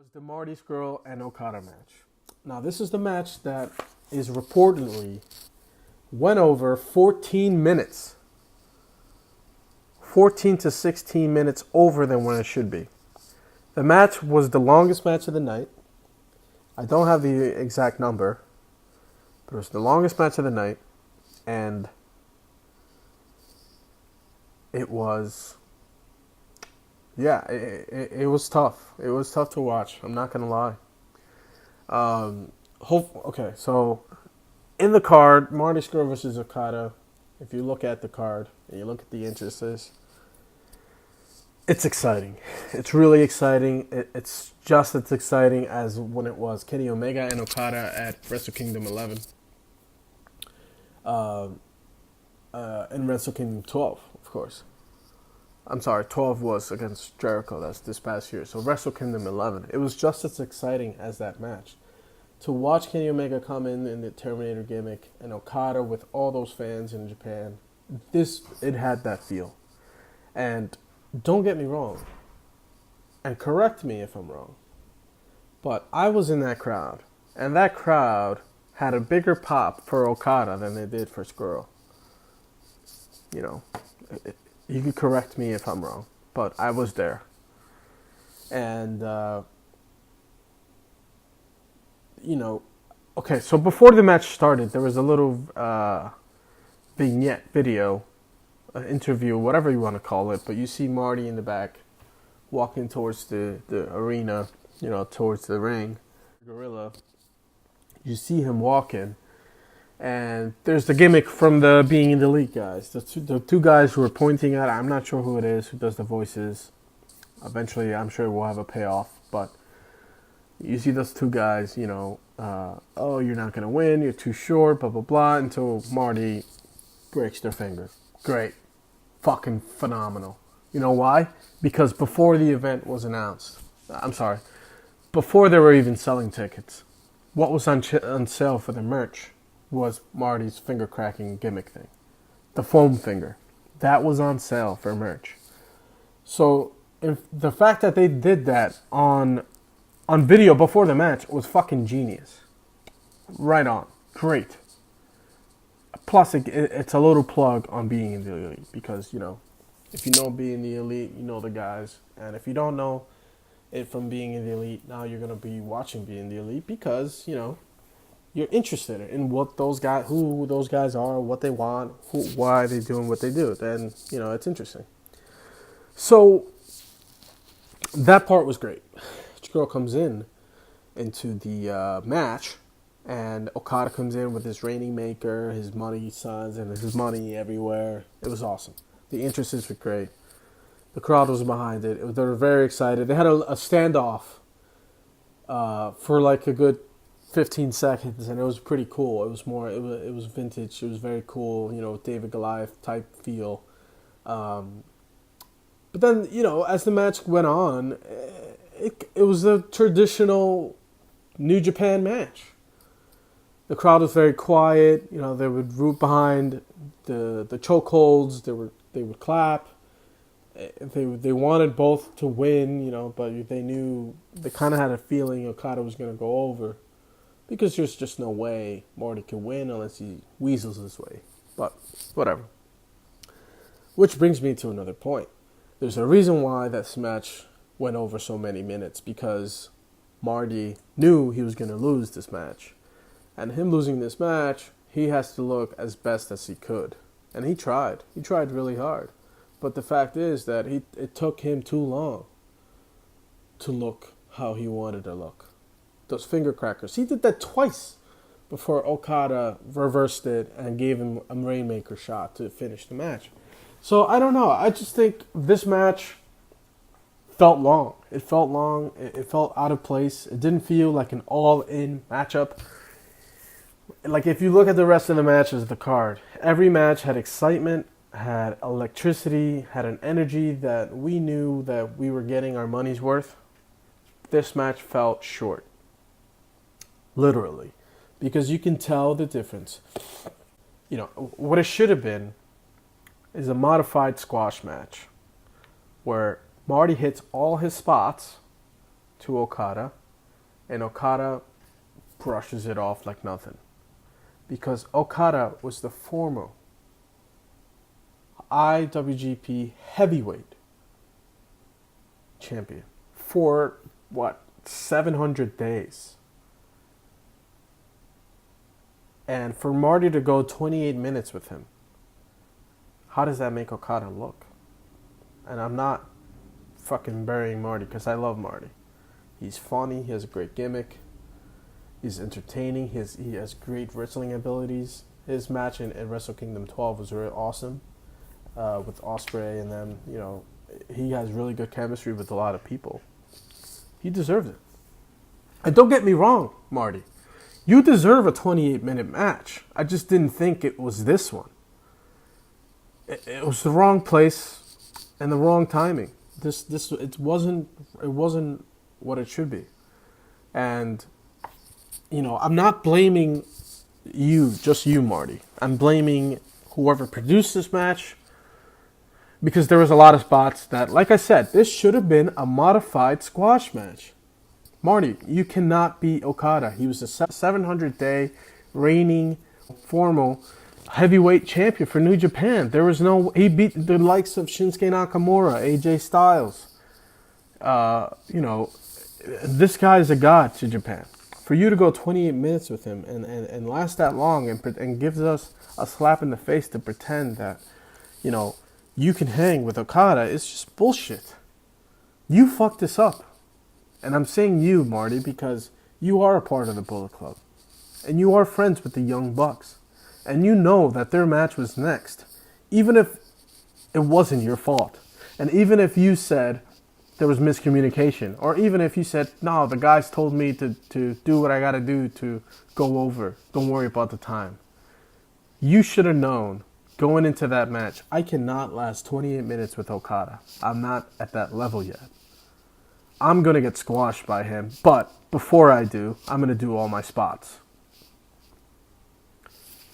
was the Marty Scrull and Okada match. Now, this is the match that is reportedly went over 14 minutes. 14 to 16 minutes over than when it should be. The match was the longest match of the night. I don't have the exact number, but it was the longest match of the night, and it was, it was tough. It was tough to watch. I'm not gonna lie. Okay, so in the card, Marty Scrull versus Okada. If you look at the card and you look at the entrances, it's exciting. It's really exciting. It's just as exciting as when it was Kenny Omega and Okada at Wrestle Kingdom 11. And Wrestle Kingdom 12, of course. I'm sorry, 12 was against Jericho. That's this past year. So Wrestle Kingdom 11. It was just as exciting as that match. To watch Kenny Omega come in the Terminator gimmick and Okada with all those fans in Japan, it had that feel. And don't get me wrong, and correct me if I'm wrong, but I was in that crowd, and that crowd had a bigger pop for Okada than they did for Scrull. You know, you can correct me if I'm wrong, but I was there. And, okay, so before the match started, there was a little vignette video, an interview, whatever you want to call it, but you see Marty in the back walking towards the arena, towards the ring. Gorilla. You see him walking, and there's the gimmick from the Being in the Elite guys. The two guys who are pointing at, I'm not sure who it is, who does the voices. Eventually, I'm sure we'll have a payoff, but you see those two guys, oh, you're not going to win, you're too short, blah, blah, blah, until Marty breaks their finger. Great. Fucking phenomenal. You know why? Because before the event was announced, before they were even selling tickets, what was on sale for the merch was Marty's finger cracking gimmick thing. The foam finger. That was on sale for merch. So the fact that they did that on video before the match was fucking genius. Right on. Great. Plus, it's a little plug on Being in the Elite because, if you know Being in the Elite, you know the guys. And if you don't know it from Being in the Elite, now you're going to be watching Being in the Elite because, you're interested in what who those guys are, what they want, why they're doing what they do. Then, it's interesting. So, that part was great. Girl comes into the match, and Okada comes in with his Rainmaker, his money signs, and his money everywhere. It was awesome. The entrances were great. The crowd was behind it. They were very excited. They had a standoff for like a good 15 seconds, and it was pretty cool. It was vintage. It was very cool. David Goliath type feel. But then as the match went on, it was a traditional New Japan match. The crowd was very quiet. They would root behind the chokeholds. They would clap. They wanted both to win, but they kind of had a feeling Okada was going to go over because there's just no way Marty can win unless he weasels his way. But whatever. Which brings me to another point. There's a reason why this match went over so many minutes, because Marty knew he was going to lose this match. And him losing this match, he has to look as best as he could. And he tried. He tried really hard. But the fact is that it took him too long to look how he wanted to look. Those finger crackers. He did that twice before Okada reversed it and gave him a Rainmaker shot to finish the match. So, I don't know. I just think this match felt long. It felt long. It felt out of place. It didn't feel like an all-in matchup. Like, if you look at the rest of the matches of the card, every match had excitement, had electricity, had an energy that we knew that we were getting our money's worth. This match felt short. Literally. Because you can tell the difference. What it should have been is a modified squash match where Marty hits all his spots to Okada, and Okada brushes it off like nothing. Because Okada was the former IWGP heavyweight champion for, 700 days. And for Marty to go 28 minutes with him, how does that make Okada look? And I'm not fucking burying Marty because I love Marty. He's funny, he has a great gimmick, he's entertaining, he has great wrestling abilities. His match in Wrestle Kingdom 12 was really awesome with Ospreay and them. You know, he has really good chemistry with a lot of people. He deserves it. And don't get me wrong, Marty. You deserve a 28-minute match. I just didn't think it was this one. It was the wrong place and the wrong timing. It wasn't what it should be. And you know, I'm not blaming just you, Marty. I'm blaming whoever produced this match, because there was a lot of spots that, like I said, this should have been a modified squash match. Marty, you cannot beat Okada. He was a 700-day reigning formal heavyweight champion for New Japan. He beat the likes of Shinsuke Nakamura, AJ Styles. You know, this guy is a god to Japan. For you to go 28 minutes with him and last that long and gives us a slap in the face to pretend that, you know, you can hang with Okada, it's just bullshit. You fucked this up. And I'm saying you, Marty, because you are a part of the Bullet Club. And you are friends with the Young Bucks. And you know that their match was next. Even if it wasn't your fault. And even if you said there was miscommunication. Or even if you said, no, the guys told me to do what I got to do to go over. Don't worry about the time. You should have known going into that match, I cannot last 28 minutes with Okada. I'm not at that level yet. I'm going to get squashed by him, but before I do, I'm going to do all my spots.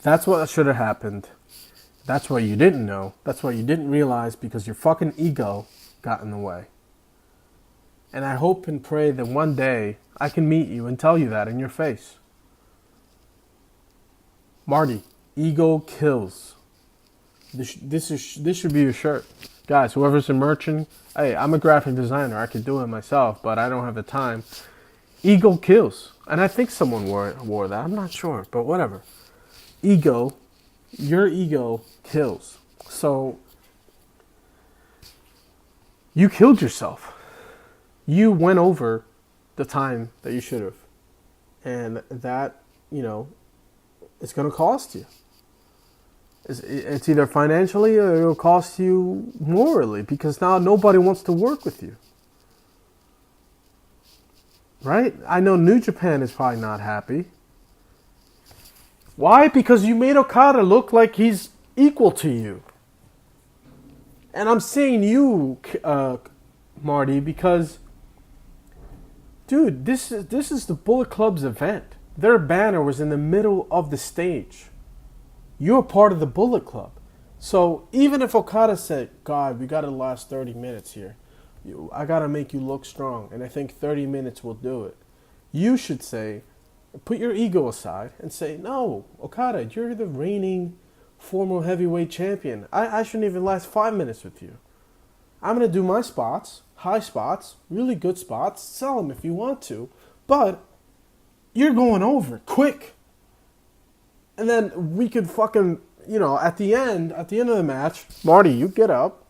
That's what should have happened. That's what you didn't know. That's what you didn't realize, because your fucking ego got in the way. And I hope and pray that one day I can meet you and tell you that in your face. Marty, ego kills. This should be your shirt. Guys, whoever's in merchant, hey, I'm a graphic designer. I could do it myself, but I don't have the time. Ego kills. And I think someone wore that. I'm not sure, but whatever. Ego, your ego kills. So, you killed yourself. You went over the time that you should have. And that, you know, it's going to cost you. It's either financially or it'll cost you morally, because now nobody wants to work with you. Right? I know New Japan is probably not happy. Why? Because you made Okada look like he's equal to you. And I'm saying you, Marty, because, dude, this is the Bullet Club's event. Their banner was in the middle of the stage. You're part of the Bullet Club. So even if Okada said, God, we got to last 30 minutes here. I got to make you look strong. And I think 30 minutes will do it. You should say, put your ego aside and say, no, Okada, you're the reigning former heavyweight champion. I shouldn't even last 5 minutes with you. I'm going to do my spots, high spots, really good spots. Sell them if you want to. But you're going over quick. And then we could fucking, you know, at the end of the match, Marty, you get up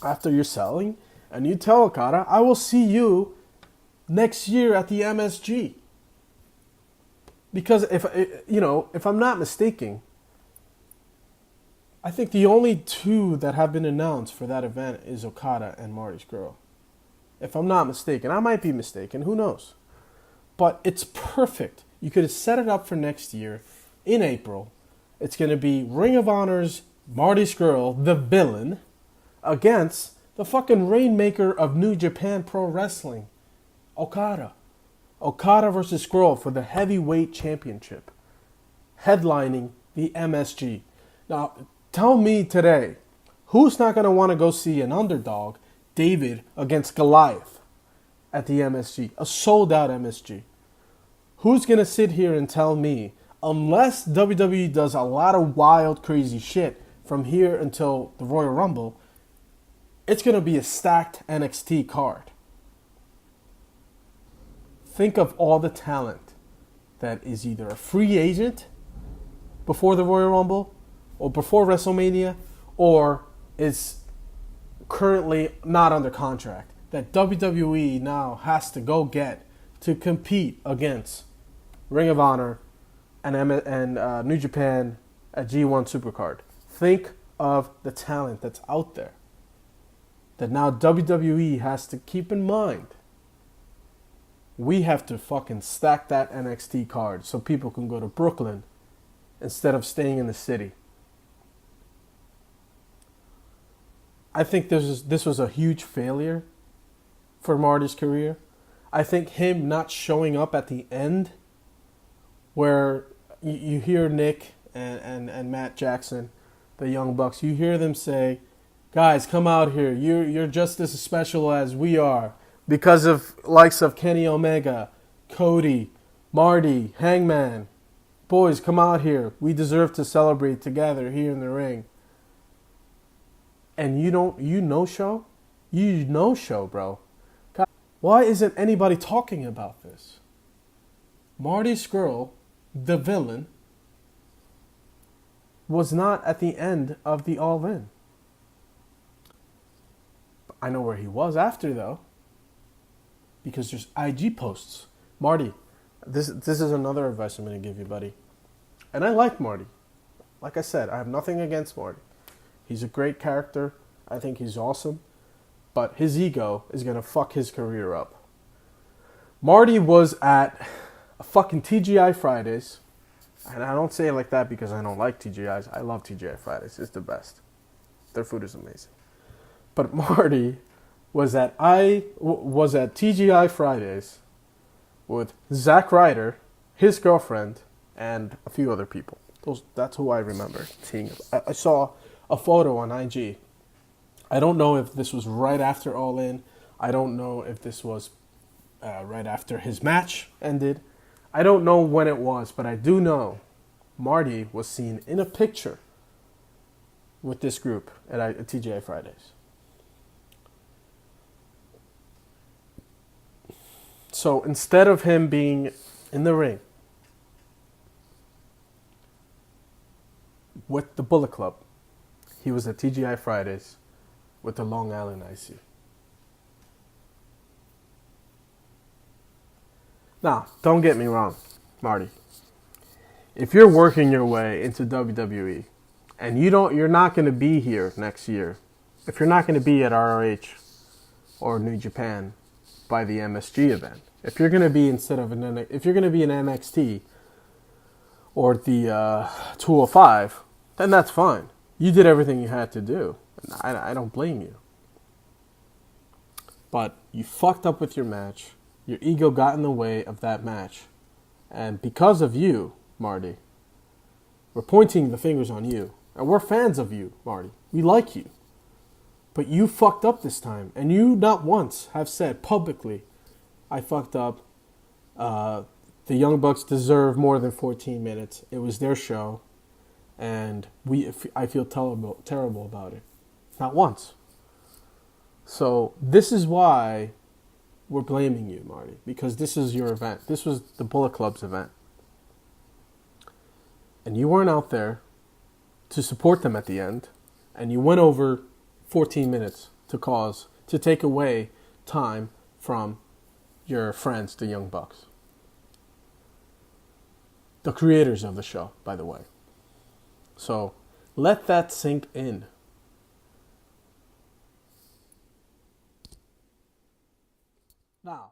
after you're selling and you tell Okada, I will see you next year at the MSG. Because if I'm not mistaken, I think the only two that have been announced for that event is Okada and Marty Scrull. If I'm not mistaken, I might be mistaken, who knows? But it's perfect. You could have set it up for next year. In April, it's going to be Ring of Honor's Marty Scrull, the villain, against the fucking rainmaker of New Japan Pro Wrestling, Okada. Okada versus Scrull for the heavyweight championship, headlining the MSG. Now, tell me today, who's not going to want to go see an underdog, David against Goliath? at the MSG, a sold out MSG. Who's going to sit here and tell me, unless WWE does a lot of wild, crazy shit from here until the Royal Rumble, it's going to be a stacked NXT card? Think of all the talent that is either a free agent before the Royal Rumble or before WrestleMania or is currently not under contract that WWE now has to go get to compete against Ring of Honor and New Japan at G1 Supercard. Think of the talent that's out there that now WWE has to keep in mind. We have to fucking stack that NXT card so people can go to Brooklyn instead of staying in the city. I think this was a huge failure for Marty's career. I think him not showing up at the end where you hear Nick and Matt Jackson, the Young Bucks, you hear them say, guys, come out here. You're just as special as we are. Because of likes of Kenny Omega, Cody, Marty, Hangman. Boys, come out here. We deserve to celebrate together here in the ring. And you no-show? You no-show, bro. God, why isn't anybody talking about this? Marty Scrull, the villain, was not at the end of the All In. I know where he was after, though. Because there's IG posts. Marty, this is another advice I'm going to give you, buddy. And I like Marty. Like I said, I have nothing against Marty. He's a great character. I think he's awesome. But his ego is going to fuck his career up. Marty was at a fucking TGI Fridays. And I don't say it like that because I don't like TGIs. I love TGI Fridays. It's the best. Their food is amazing. But Marty was at TGI Fridays with Zack Ryder, his girlfriend, and a few other people. That's who I remember seeing. I saw a photo on IG. I don't know if this was right after All In. I don't know if this was right after his match ended. I don't know when it was, but I do know Marty was seen in a picture with this group at TGI Fridays. So instead of him being in the ring with the Bullet Club, he was at TGI Fridays with the Long Island IC. Now, don't get me wrong, Marty. If you're working your way into WWE and you're not going to be here next year, if you're not going to be at ROH or New Japan by the MSG event, if you're going to be if you're going to be in NXT or the 205, then that's fine. You did everything you had to do. I don't blame you. But you fucked up with your match. Your ego got in the way of that match. And because of you, Marty, we're pointing the fingers on you. And we're fans of you, Marty. We like you. But you fucked up this time. And you not once have said publicly, I fucked up. The Young Bucks deserve more than 14 minutes. It was their show. And I feel terrible about it. Not once. So this is why we're blaming you, Marty. Because this is your event. This was the Bullet Club's event. And you weren't out there to support them at the end. And you went over 14 minutes to take away time from your friends, the Young Bucks. The creators of the show, by the way. So let that sink in. Now,